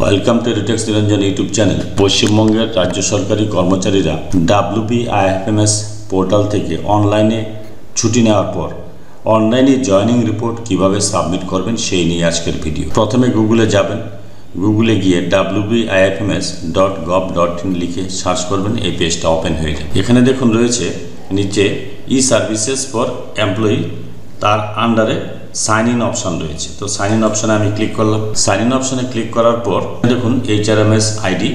Welcome to Retex Niranjan YouTube channel. পশ্চিমবঙ্গের রাজ্য সরকারি কর্মচারীরা WBIFMS পোর্টাল থেকে অনলাইনে ছুটি নেওয়ার পর অনলাইনে জয়েনিং রিপোর্ট কিভাবে সাবমিট করবেন সেই নিয়ে আজকের ভিডিও। প্রথমে গুগলে যাবেন, গুগলে গিয়ে wbifms.gov.in লিখে সার্চ করবেন, এই পেজটা ওপেন হয়ে যাবে। এখানে দেখুন রয়েছে নিচে ই সার্ভিসেস ফর এমপ্লয়ি, তার আন্ডারে সাইন ইন অপশন রয়েছে। তো সাইন ইন অপশনে আমি ক্লিক করলাম। সাইন ইন অপশনে ক্লিক করার পর দেখুন HRMS আইডি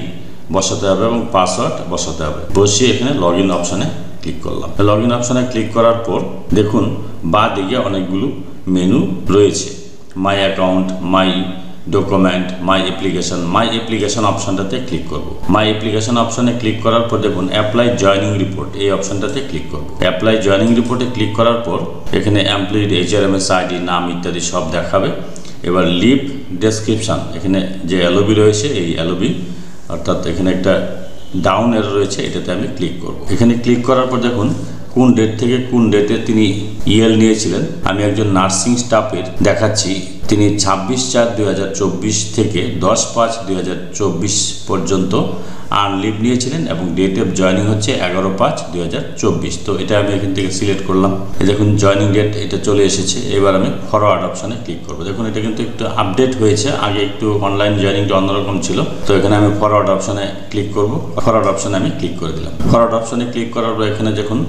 বসাতে হবে এবং পাসওয়ার্ড বসাতে হবে। বসিয়ে এখানে লগ ইন অপশনে ক্লিক করলাম। লগ ইন অপশনে ক্লিক করার পর দেখুন বাঁ দিকে অনেকগুলো মেনু রয়েছে, my account, my document, my application অপশনটাতে ক্লিক করব। মাই অ্যাপ্লিকেশন অপশনে ক্লিক করার পর দেখুন অ্যাপ্লাই জয়েনিং রিপোর্ট, এই অপশনটাতে ক্লিক করব। অ্যাপ্লাই জয়েনিং রিপোর্টে ক্লিক করার পর এখানে এমপ্লয়ির HRMS আইডি, নাম ইত্যাদি সব দেখাবে। এবার লিভ ডেসক্রিপশন, এখানে যে LOB রয়েছে এই LOB, অর্থাৎ এখানে একটা ডাউন এরর রয়েছে, এটাতে আমি ক্লিক করব। এখানে ক্লিক করার পর দেখুন কোন ডেট থেকে কোন ডেটে তিনি EL নিয়েছিলেন। আমি একজন নার্সিং স্টাফের দেখাচ্ছি, তিনি 26/4/2024 থেকে 10/5/2024 পর্যন্ত আনলিভ নিয়েছিলেন এবং ডেট অফ জয়েনিং হচ্ছে 11/5/2024। তো এটা আমি এখান থেকে সিলেক্ট করলাম। এই দেখুন জয়েনিং ডেট এটা চলে এসেছে। এবার আমি ফরওয়ার্ড অপশানে ক্লিক করব। দেখুন এটা কিন্তু একটু আপডেট হয়েছে, আগে একটু অনলাইন জয়েনিংটা অন্যরকম ছিল। তো এখানে আমি ফরওয়ার্ড অপশানে ক্লিক করব। ফরওয়ার্ড অপশানে আমি ক্লিক করে দিলাম। ফরওয়ার্ড অপশানে ক্লিক করার পর এখানে দেখুন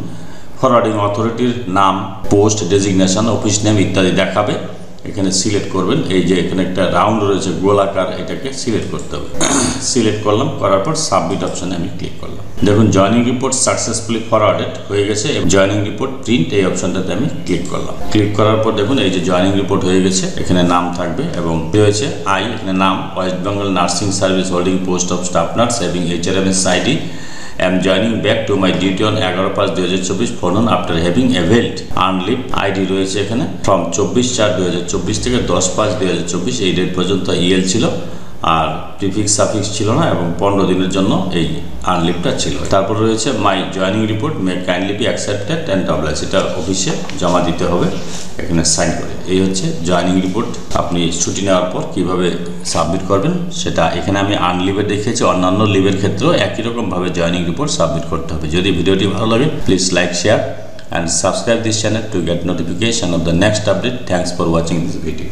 ফরওয়ার্ডিং অথরিটির নাম, পোস্ট, ডেজিগনেশন, অফিস নেম ইত্যাদি দেখাবে। এখানে সিলেক্ট করবেন। এই যে এখানে একটা রাউন্ড রয়েছে গোলাকার, এটাকে সিলেক্ট করতে হবে। সিলেক্ট করলাম, করার পর সাবমিট অপশানে আমি ক্লিক করলাম। দেখুন জয়েনিং রিপোর্ট সাকসেসফুলি ফরওয়ার্ডেড হয়ে গেছে। জয়েনিং রিপোর্ট প্রিন্ট, এই অপশানটাতে আমি ক্লিক করলাম। ক্লিক করার পর দেখুন এই যে জয়েনিং রিপোর্ট হয়ে গেছে। এখানে নাম থাকবে এবং রয়েছে এখানে নাম West Bengal nursing service holding post of staff nurse এবং HRMS ID. I am joining back to my duty on 11/5/2024 for none after having availed unleave ID রয়েছে এখানে ফ্রম 24/4/2024 থেকে 10/5/2024 এই ডেট পর্যন্ত EL ছিল, আর প্রিফিক্স সাফিক্স ছিল না এবং 15 দিনের জন্য এই আনলিভটা ছিল। তারপর রয়েছে my joining report may kindly be accepted and WS, এটা অফিসে জমা দিতে হবে এখানে সাইন করে। এই হচ্ছে জয়েনিং রিপোর্ট। আপনি ছুটি নেওয়ার পর কিভাবে সাবমিট করবেন সেটা এখানে আমি আনলিভে দেখিয়েছি। অন্যান্য লিভের ক্ষেত্রেও একই রকমভাবে জয়েনিং রিপোর্ট সাবমিট করতে হবে। যদি ভিডিওটি ভালো লাগে please like, share and subscribe this channel to get notification of the next update. Thanks for watching this video.